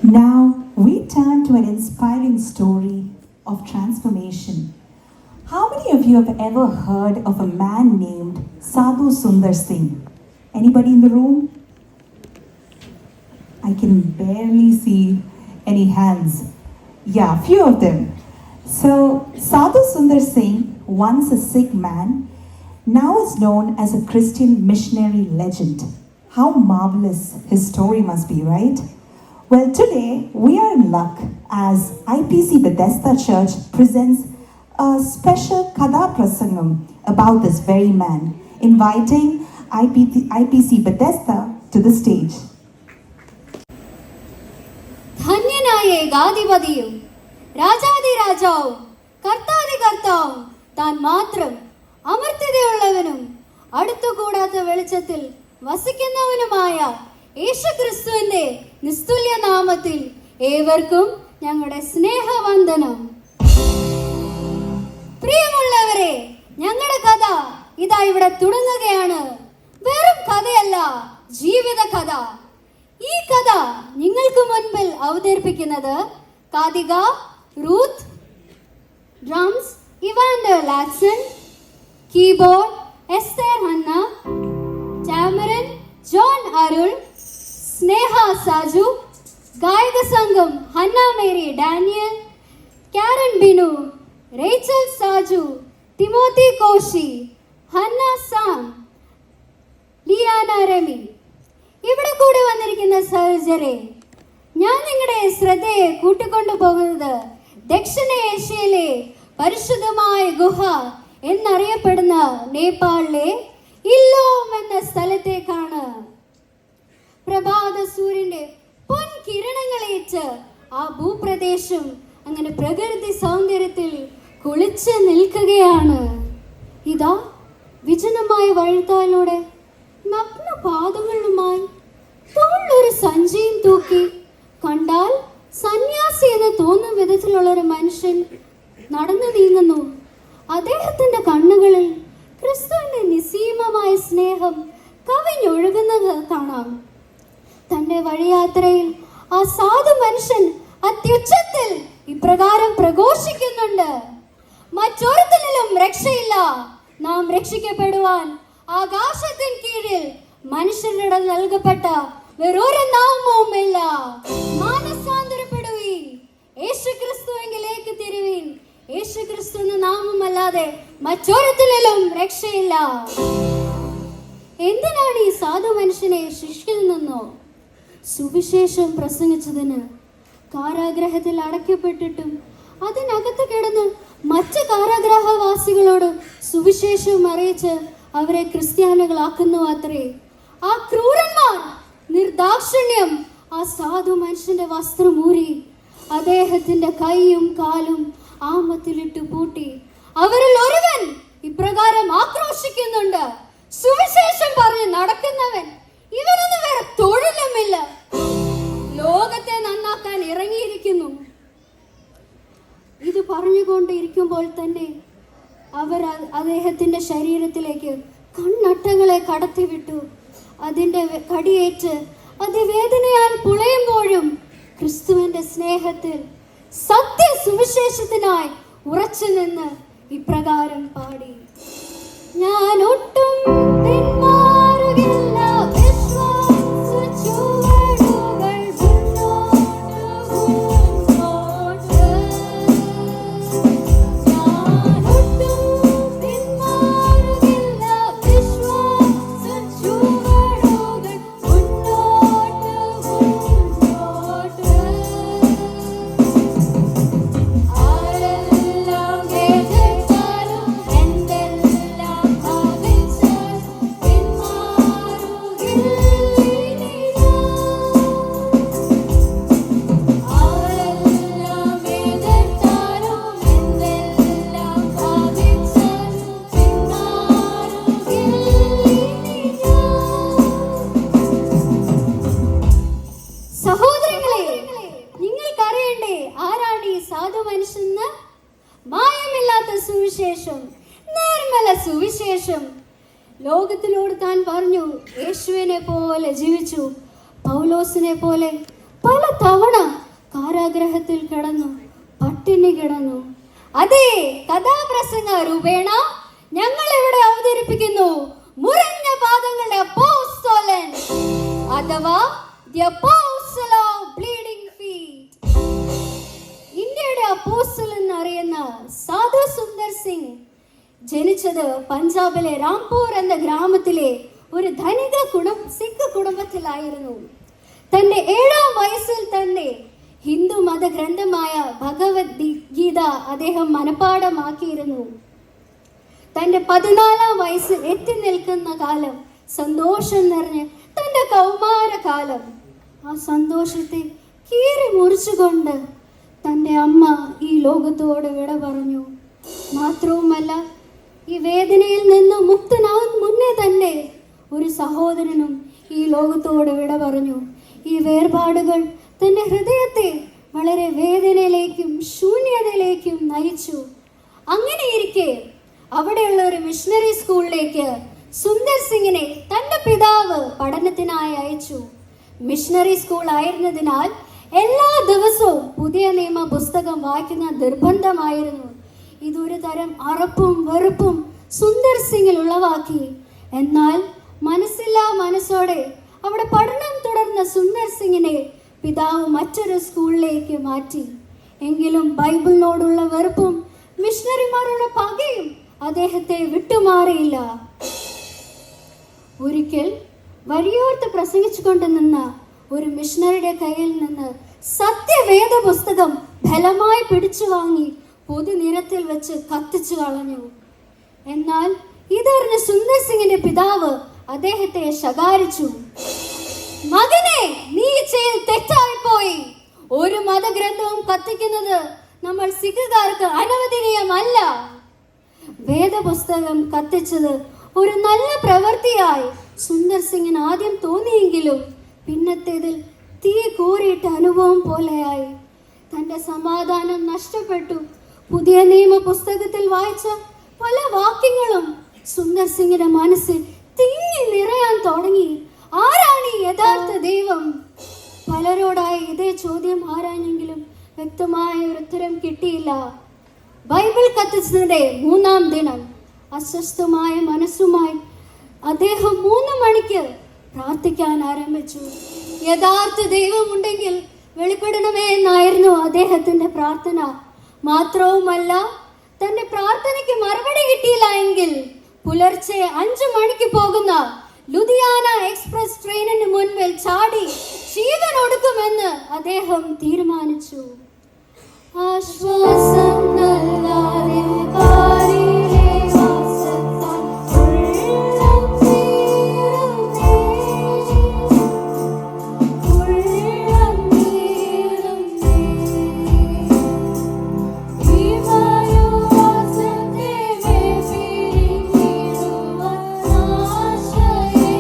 Now we turn to an inspiring story of transformation. How many of you have ever heard of a man named Sadhu Sundar Singh? Anybody in the room? I can barely see any hands. Yeah, few of them. So Sadhu Sundar Singh, once a Sikh man, now is known as a Christian missionary legend. How marvelous his story must be, right? Well, today we are in luck as IPC Bethesda Church presents a special Kada Prasangam about this very man, inviting IPC Bethesda to the stage. ധന്യനായ ഏകാധിപതിയും രാജാതിരാജാവും കർത്താതികർത്താവും താൻ മാത്രം അമർത്യതയുള്ളവനും അടുത്തുകൂടാത്ത വെളിച്ചത്തിൽ വസിക്കുന്നവനുമായ യേശുക്രിസ്തുവിന്റെ നിസ്തുല്യ നാമത്തിൽ ഏവർക്കും ഞങ്ങളുടെ സ്നേഹവന്ദനം. പ്രിയമുള്ളവരെ, ഞങ്ങളുടെ കഥ ഇതാ ഇവിടെ തുടങ്ങുകയാണ്. വെറും കഥയല്ല, ജീവിത കഥ. ഈ കഥ നിങ്ങൾക്ക് മുൻപിൽ അവതരിപ്പിക്കുന്നത് Kathika Ruth, drums Evander Laxon, keyboard Esther Hannah, ടാമറൻ ജോൺ അരുൾ, സ്നേഹ സാജു, ഗായക സംഘം Hannah Mary Daniel, Karen Binu, Rachel Saju, Timothy Koshy, Hannah Sam, Liana Rami. ഇവിടെ കൂടി വന്നിരിക്കുന്ന സഹോദരരെ, ഞാൻ നിങ്ങളുടെ ശ്രദ്ധയെ കൂട്ടിക്കൊണ്ടു പോകുന്നത് ദക്ഷിണേഷ്യയിലെ പരിശുദ്ധമായ ഗുഹ എന്നറിയപ്പെടുന്ന നേപ്പാളിലെ ഇല്ലോം എന്ന സ്ഥലത്തേക്കാണ്. പ്രഭാത സൂര്യന്റെ പൊൻകിരണങ്ങളേറ്റ് ആ ഭൂപ്രദേശം അങ്ങനെ പ്രകൃതി സൗന്ദര്യത്തിൽ കുളിച്ച് നിൽക്കുകയാണ്. ഇതാ വിജനമായ വഴിത്താലൂടെ നഗ്ന പാദങ്ങളുമായി തോളിലൊരു സഞ്ചിയും തൂക്കി കണ്ടാൽ സന്യാസി എന്ന് തോന്നും വിധത്തിലുള്ള ഒരു മനുഷ്യൻ നടന്നു നീങ്ങുന്നു. അദ്ദേഹത്തിന്റെ കണ്ണുകളിൽ ക്രിസ്തുവിന്റെ നിസ്സീമമായ സ്നേഹം കവിഞ്ഞൊഴുകുന്നത് കാണാം. തന്റെ വഴിയാത്രയിൽ ആ സാധു മനുഷ്യൻ അത്യുച്ചത്തിൽ ഇപ്രകാരം പ്രഘോഷിക്കുന്നുണ്ട്: മറ്റൊരുത്തനിലും രക്ഷയില്ല, നാം രക്ഷിക്കപ്പെടുവാൻ ആകാശത്തിൻ കീഴിൽ മനുഷ്യരുടെ നൽകപ്പെട്ട വേറൊരു നാമവുമില്ല. മാനസാന്തരപ്പെടുവീൻ, യേശുക്രിസ്തുവിലേക്ക് തിരുവീൻ. യേശുക്രിസ്തു എന്ന നാമമല്ലാതെ മറ്റൊരുത്തനിലും രക്ഷയില്ല. എന്തിനാണ് ഈ സാധു മനുഷ്യനെ ശിക്ഷിയിൽ നിന്നോ സുവിശേഷം പ്രസംഗിച്ചതിന്? കാരാഗ്രഹത്തിൽ അടയ്ക്കപ്പെട്ടിട്ടും അതിനകത്ത് കിടന്ന് മറ്റ് കാരാഗ്രഹവാസികളോട് സുവിശേഷം അറിയിച്ച് അവരെ ക്രിസ്ത്യാനികളാക്കുന്നു അത്രേ. ആ ക്രൂരന്മാർ നിർദാക്ഷിണ്യം ആ സാധു മനുഷ്യന്റെ വസ്ത്രം ഊരി അദ്ദേഹത്തിന്റെ കൈയും കാലും ആമത്തിലിട്ട് പൂട്ടി. അവരിൽ ഒരുവൻ ഇപ്രകാരം ആക്രോശിക്കുന്നുണ്ട്: സുവിശേഷം പറഞ്ഞ് നടക്കുന്നവൻ, ഇവനൊന്നും വേറെ തൊഴിലുമില്ല, ലോകത്തെ നന്നാക്കാൻ ഇറങ്ങിയിരിക്കുന്നു. ഇത് പറഞ്ഞുകൊണ്ടിരിക്കുമ്പോൾ തന്നെ അവർ അദ്ദേഹത്തിന്റെ ശരീരത്തിലേക്ക് കണ്ണട്ടകളെ കടത്തിവിട്ടു. അതിന്റെ കടിയേറ്റ് അതിവേദനയാൽ പുളയുമ്പോഴും ക്രിസ്തുവിന്റെ സ്നേഹത്തിൽ സത്യ സുവിശേഷത്തിനായി ഉറച്ചു നിന്ന് ഇപ്രകാരം പാടി: ഞാൻ ഒട്ടും പിന്മാറുകില്ല, സുവിശേഷം, നിർമ്മല സുവിശേഷം. ലോകത്തിനോട് താൻ പറഞ്ഞു, യേശുവിനെ പോലെ ജീവിച്ചു, പൗലോസിനെ പോലെ പല തവണ കാരാഗ്രഹത്തിൽ കിടന്നു, പട്ടിണി കിടന്നു. അതേ കഥാപ്രസംഗ രൂപേണ ഞങ്ങൾ ഇവിടെ അവതരിപ്പിക്കുന്നു മുറിഞ്ഞ പാദങ്ങളുടെ അപ്പോസ്തലൻ, അഥവാ the apostle of bleeding feet. ഇന്ത്യയുടെ അപ്പോസ്റ്റൽ എന്നറിയുന്ന സാധു സുന്ദർ സിംഗ് ജനിച്ചത് പഞ്ചാബിലെ രാംപൂർ എന്ന ഗ്രാമത്തിലെ ഒരു ധനിക സിഖ് കുടുംബത്തിലായിരുന്നു. തന്റെ 7-ാം വയസ്സിൽ തന്നെ ഹിന്ദു മതഗ്രന്ഥമായ ഭഗവത്ഗീത അദ്ദേഹം മനഃപ്പാഠമാക്കിയിരുന്നു. തന്റെ 14-ാം വയസ്സിൽ എത്തി നിൽക്കുന്ന കാലം സന്തോഷം നിറഞ്ഞ് തന്റെ കൗമാരകാലം. ആ സന്തോഷത്തെ കീറി മുറിച്ചുകൊണ്ട് തന്റെ അമ്മ ഈ ലോകത്തോട് വിട പറഞ്ഞു. മാത്രവുമല്ല, ഈ വേദനയിൽ നിന്ന് മുക്തനാകും മുന്നേ തന്നെ ഒരു സഹോദരനും ഈ ലോകത്തോട് വിട പറഞ്ഞു. ഈ വേർപാടുകൾ തന്റെ ഹൃദയത്തെ വളരെ വേദനയിലേക്കും ശൂന്യതയിലേക്കും നയിച്ചു. അങ്ങനെയിരിക്കെ അവിടെയുള്ള ഒരു മിഷണറി സ്കൂളിലേക്ക് സുന്ദർ സിംഗിനെ തന്റെ പിതാവ് പഠനത്തിനായി അയച്ചു. മിഷണറി സ്കൂൾ ആയിരുന്നതിനാൽ എല്ലാ ദിവസവും പുതിയ നിയമ പുസ്തകം വായിക്കുന്ന നിർബന്ധമായിരുന്നു. ഇതൊരു തരം അറപ്പും വെറുപ്പും സുന്ദർ സിംഗിൽ ഉളവാക്കി. എന്നാൽ മനസ്സില്ലാ മനസ്സോടെ അവിടെ പഠനം തുടർന്ന സുന്ദർ സിംഗിനെ പിതാവ് മറ്റൊരു സ്കൂളിലേക്ക് മാറ്റി. എങ്കിലും ബൈബിളിനോടുള്ള വെറുപ്പും മിഷണറിമാരുടെ പകയും അദ്ദേഹത്തെ വിട്ടുമാറിയില്ല. ഒരിക്കൽ വഴിയോർത്ത് പ്രസംഗിച്ചു കൊണ്ട് നിന്ന ഒരു മിഷണറിയുടെ കയ്യിൽ നിന്ന് സത്യവേദ പുസ്തകം ബലമായി പിടിച്ചു വാങ്ങി പൊതുനിരത്തിൽ വെച്ച് കത്തിച്ചു കളഞ്ഞു. എന്നാൽ ഇതറിഞ്ഞ സുന്ദർ സിംഗിന്റെ പിതാവ് അദ്ദേഹത്തെ ശകാരിച്ചു. മകനെ, നീ ചെയ്ത് തെറ്റായിപ്പോയി. ഒരു മതഗ്രന്ഥവും കത്തിക്കുന്നത് നമ്മൾ സിഖുകാർക്ക് അനുവദനീയമല്ല. വേദപുസ്തകം കത്തിച്ചത് ഒരു നല്ല പ്രവൃത്തിയായി സുന്ദർ സിംഗിന് ആദ്യം തോന്നിയെങ്കിലും പിന്നത്തേതിൽ തീ കൂറിയിട്ട അനുഭവം പോലെയായി. തന്റെ സമാധാനം നഷ്ടപ്പെട്ടു. പുതിയ നിയമ പുസ്തകത്തിൽ വായിച്ച പല വാക്യങ്ങളും സുന്ദർ സിംഗിന്റെ മനസ്സിൽ തിങ്ങി നിറയാൻ തുടങ്ങി. ആരാണ് ഈ യഥാർത്ഥ ദൈവം? പലരോടായി ഇതേ ചോദ്യം ആരാഞ്ഞെങ്കിലും വ്യക്തമായ ഒരു ഉത്തരം കിട്ടിയില്ല. ബൈബിൾ കത്തിച്ചതിന്റെ 3-ാം ദിനം അസ്വസ്ഥമായ മനസ്സുമായി അദ്ദേഹം 3 മണിക്ക് പ്രാർത്ഥിക്കാൻ ആരംഭിച്ചു. യഥാർത്ഥ ദൈവമുണ്ടെങ്കിൽ വെളിപ്പെടണമേ എന്നായിരുന്നു അദ്ദേഹത്തിന്റെ പ്രാർത്ഥന. മാത്രവുമല്ല, തന്റെ പ്രാർത്ഥനയ്ക്ക് മറുപടി കിട്ടിയില്ല എങ്കിൽ പുലർച്ചെ 5 മണിക്ക് പോകുന്ന ലുധിയാന എക്സ്പ്രസ് ട്രെയിനിന് മുൻപിൽ ചാടി ജീവൻ ഒടുക്കുമെന്ന് അദ്ദേഹം തീരുമാനിച്ചു. ആശ്വാസം നൽകാതെ പാരിലെ വാസത്താൽ ഉള്ളം നീറുന്നേ, ഉള്ളം നീറുന്നേ. ഈ വായുവാസത്തെ പിരിഞ്ഞിടുവാൻ ആശയേറുന്നേ.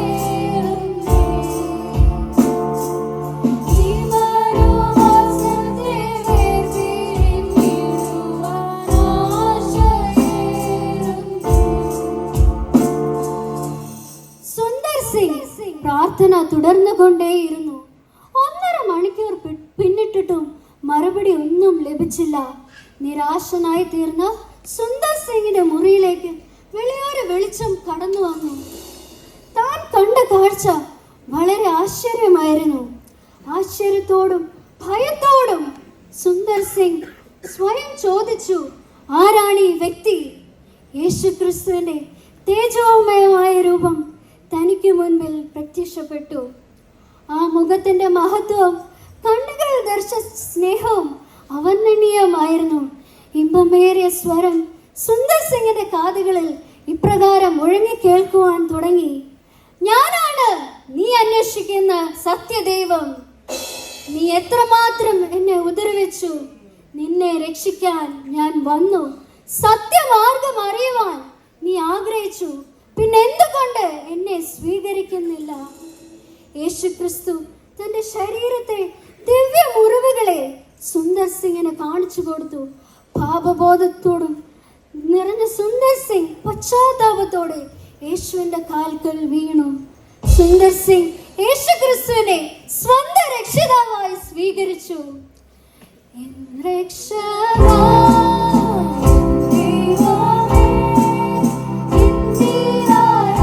ഈ വായുവാസത്തെ പിരിഞ്ഞിടുവാൻ ആശയേറുന്നേ. സുന്ദർ സിംഗ് പ്രാർത്ഥന തുടർന്നുകൊണ്ടേയിരുന്നു. 1.5 മണിക്കൂർ പിന്നിട്ടിട്ടും മറുപടി ഒന്നും ലഭിച്ചില്ല. നിരാശനായി തീർന്ന സുന്ദർ സിംഗിന്റെ മുറിയിലേക്ക് വെളിയൊരു വെളിച്ചം കടന്നു വന്നു. താൻ കണ്ട കാഴ്ച വളരെ ആശ്ചര്യമായിരുന്നു. ആശ്ചര്യത്തോടും ഭയത്തോടും സുന്ദർ സിംഗ് സ്വയം ചോദിച്ചു, ആരാണ് ഈ വ്യക്തി? യേശുക്രിസ്തുവിന്റെ തേജോമയമായ രൂപം തനിക്ക് മുൻപിൽ പ്രത്യക്ഷപ്പെട്ടു. ആ മുഖത്തിന്റെ മഹത്വവും കണ്ണുകൾ ദർശ സ്നേഹവും അവർണ്ണനീയമായിരുന്നു. ഇമ്പമേറിയ സ്വരം സുന്ദർ സിംഗിന്റെ കാതുകളിൽ ഇപ്രകാരം മുഴങ്ങി കേൾക്കുവാൻ തുടങ്ങി. ഞാനാണ് നീ അന്വേഷിക്കുന്ന സത്യദൈവം. നീ എത്രമാത്രം എന്നെ ഉപദ്രവിച്ചു. നിന്നെ രക്ഷിക്കാൻ ഞാൻ വന്നു. സത്യമാർഗം അറിയുവാൻ നീ ആഗ്രഹിച്ചു. പിന്നെ എന്തുകൊണ്ട് എന്നെ സ്വീകരിക്കുന്നില്ല? യേശുക്രിസ്തു തന്റെ ശരീരത്തെ ദിവ്യ മുറിവുകളെ സുന്ദർ സിംഗിന് കാണിച്ചു കൊടുത്തു. പാപബോധത്തോടും നിറഞ്ഞ സുന്ദർ സിംഗ് പശ്ചാത്താപത്തോടെ യേശുവിന്റെ കാൽക്കൽ വീണു. സുന്ദർ സിംഗ് യേശുക്രിസ്തുവിനെ സ്വന്തം രക്ഷിതാവായി സ്വീകരിച്ചു. എൻ രക്ഷകാ, എൻ ദൈവമേ, ഇന്ദിരായ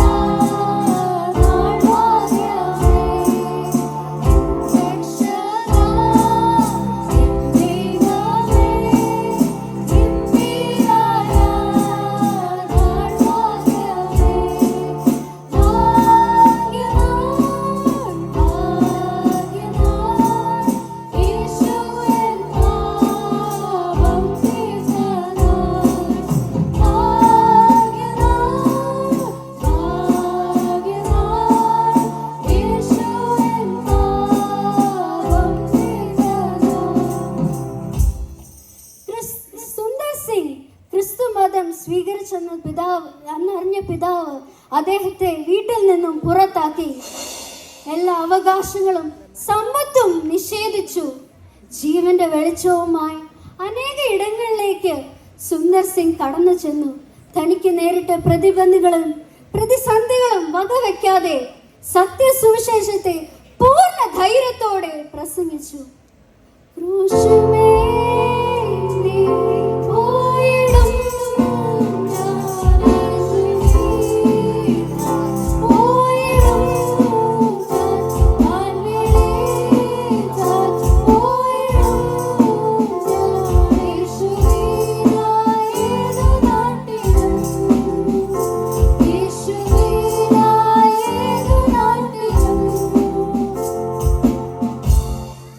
നാൾവാദ്യമേ. എൻ രക്ഷകാ, എൻ ദൈവമേ, ഇന്ദിരായ നാൾവാദ്യമേ. സുന്ദർ സിംഗ് ക്രിസ്തു മതം സ്വീകരിച്ചെന്ന അന്നറിഞ്ഞ പിതാവ് അദ്ദേഹത്തെ വീട്ടിൽ നിന്നും പുറത്താക്കി. എല്ലാ അവകാശങ്ങളും സമ്പത്തും നിഷേധിച്ചു. ജീവന്റെ വെളിച്ചവുമായി അനേക ഇടങ്ങളിലേക്ക് സുന്ദർ സിംഗ് കടന്നു ചെന്നു. തനിക്ക് നേരിട്ട പ്രതിസന്ധികളും വകവെക്കാതെ സത്യസുവിശേഷത്തെ പൂർണ്ണ ധൈര്യത്തോടെ പ്രസംഗിച്ചു.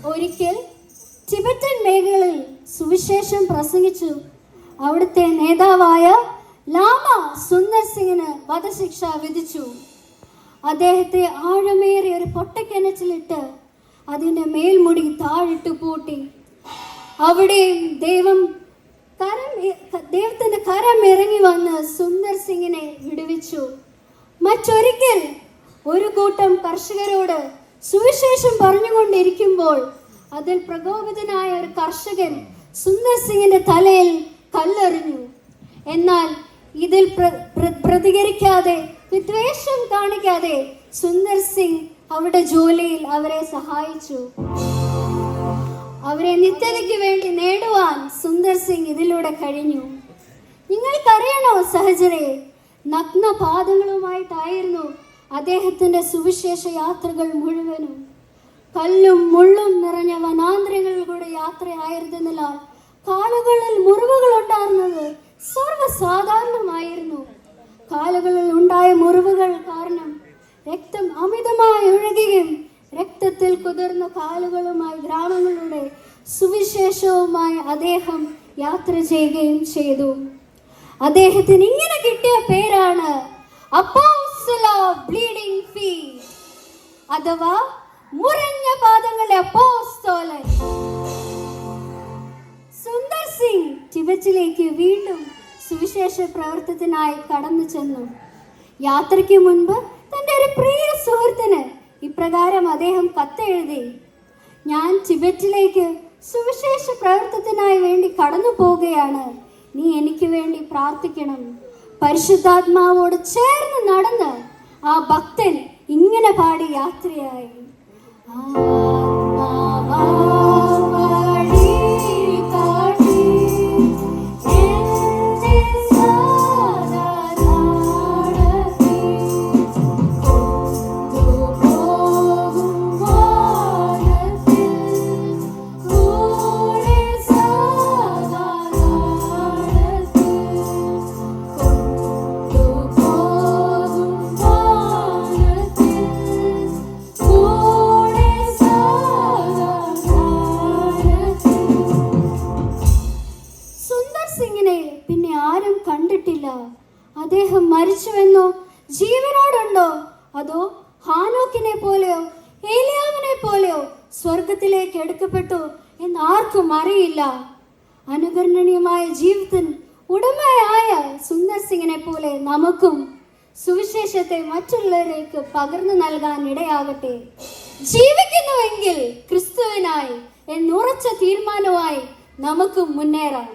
ഒരിക്കൽ ടിബറ്റൻ മേഖലയിൽ സുവിശേഷം പ്രസംഗിച്ചു. അവിടുത്തെ നേതാവായ ലാമ സുന്ദർ സിംഗിന് വധശിക്ഷ വിധിച്ചു. അദ്ദേഹത്തെ ആഴമേറിയ ഒരു പൊട്ടക്കിണറ്റിലിട്ട് അതിൻ്റെ മേൽമുടി താഴിട്ട് പൂട്ടി. അവിടെയും ദൈവത്തിന്റെ കരം ഇറങ്ങി വന്ന് സുന്ദർ സിംഗിനെ വിടുവിച്ചു. മറ്റൊരിക്കൽ ഒരു കൂട്ടം കർഷകരോട് സുവിശേഷം പറഞ്ഞുകൊണ്ടിരിക്കുമ്പോൾ അതിൽ പ്രകോപിതനായ ഒരു കർഷകൻ സുന്ദർ സിംഗിന്റെ തലയിൽ കല്ലെറിഞ്ഞു. എന്നാൽ ഇതിൽ പ്രതികരിക്കാതെ, വിദ്വേഷം കാണിക്കാതെ സുന്ദർ സിംഗ് അവരുടെ ജോലിയിൽ അവരെ സഹായിച്ചു. അവരെ നിത്യതയ്ക്ക് വേണ്ടി നേടുവാൻ സുന്ദർ സിംഗ് ഇതിലൂടെ കഴിഞ്ഞു. നിങ്ങൾക്കറിയണോ സഹചരെ, നഗ്ന പാദങ്ങളുമായിട്ടായിരുന്നു അദ്ദേഹത്തിന്റെ സുവിശേഷ യാത്രകൾ മുഴുവനും. കല്ലും മുള്ളും നിറഞ്ഞ വനാന്തരങ്ങളിലൂടെ യാത്രയായിരുന്നതിനാൽ കാലുകളിൽ മുറിവുകൾ ഉണ്ടായിരുന്നത് സർവ്വസാധാരണമായിരുന്നു. കാലുകളിൽ ഉണ്ടായ മുറിവുകൾ കാരണം രക്തം അമിതമായി ഒഴുകുകയും രക്തത്തിൽ കുതിർന്ന കാലുകളുമായി ഗ്രാമങ്ങളുടെ സുവിശേഷവുമായി അദ്ദേഹം യാത്ര ചെയ്യുകയും ചെയ്തു. അദ്ദേഹത്തിന് ഇങ്ങനെ കിട്ടിയ പേരാണ് അപ്പോസ്റ്റൽ ഓഫ് ബ്ലീഡിംഗ് ഫീറ്റ്, അഥവാ മുറിഞ്ഞ പാദങ്ങളുടെ അപ്പോസ്തലൻ. സുന്ദർ സിംഗ് ടിബറ്റിലേക്ക് വീണ്ടും സുവിശേഷ പ്രവർത്തനത്തിനായി കടന്നു ചെന്നു. യാത്രയ്ക്ക് മുൻപ് തൻ്റെ ഒരു പ്രിയ സുഹൃത്തിന് ഇപ്രകാരം അദ്ദേഹം കത്തെഴുതി: ഞാൻ ടിബറ്റിലേക്ക് സുവിശേഷ പ്രവർത്തനത്തിനായി വേണ്ടി കടന്നു പോവുകയാണ്. നീ എനിക്ക് വേണ്ടി പ്രാർത്ഥിക്കണം. പരിശുദ്ധാത്മാവോട് ചേർന്ന് നടന്ന് ആ ഭക്തൻ ഇങ്ങനെ പാടി യാത്രയായി: പിന്നെ ആരും കണ്ടിട്ടില്ല. അദ്ദേഹം മരിച്ചുവെന്നോ ജീവനോടുണ്ടോ അതോ ഹാനോക്കിനെ പോലെയോ ഏലിയാവിനെ പോലെയോ സ്വർഗത്തിലേക്ക് എടുക്കപ്പെട്ടു എന്ന് ആർക്കും അറിയില്ല. അനുകരണീയമായ ജീവിതത്തിന് ഉടമയായ സുന്ദർ സിംഗിനെ പോലെ നമുക്കും സുവിശേഷത്തെ മറ്റുള്ളവരേക്ക് പകർന്നു നൽകാൻ ഇടയാകട്ടെ. ജീവിക്കുന്നുവെങ്കിൽ ക്രിസ്തുവിനായി എന്നുറച്ച തീരുമാനമായി നമുക്ക് മുന്നേറാം.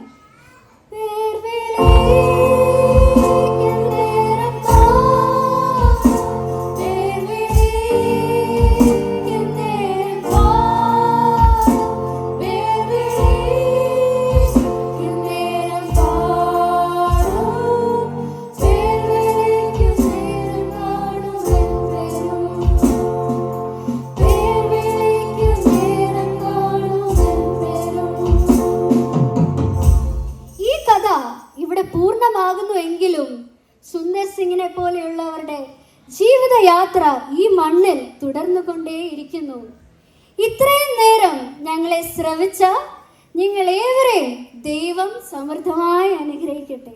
സുന്ദർ സിംഗിനെ പോലെയുള്ളവരുടെ ജീവിതയാത്ര ഈ മണ്ണിൽ തുടർന്നുകൊണ്ടേയിരിക്കുന്നു. ഇത്രയും നേരം ഞങ്ങളെ ശ്രവിച്ച നിങ്ങളേവരെയും ദൈവം സമൃദ്ധമായി അനുഗ്രഹിക്കട്ടെ.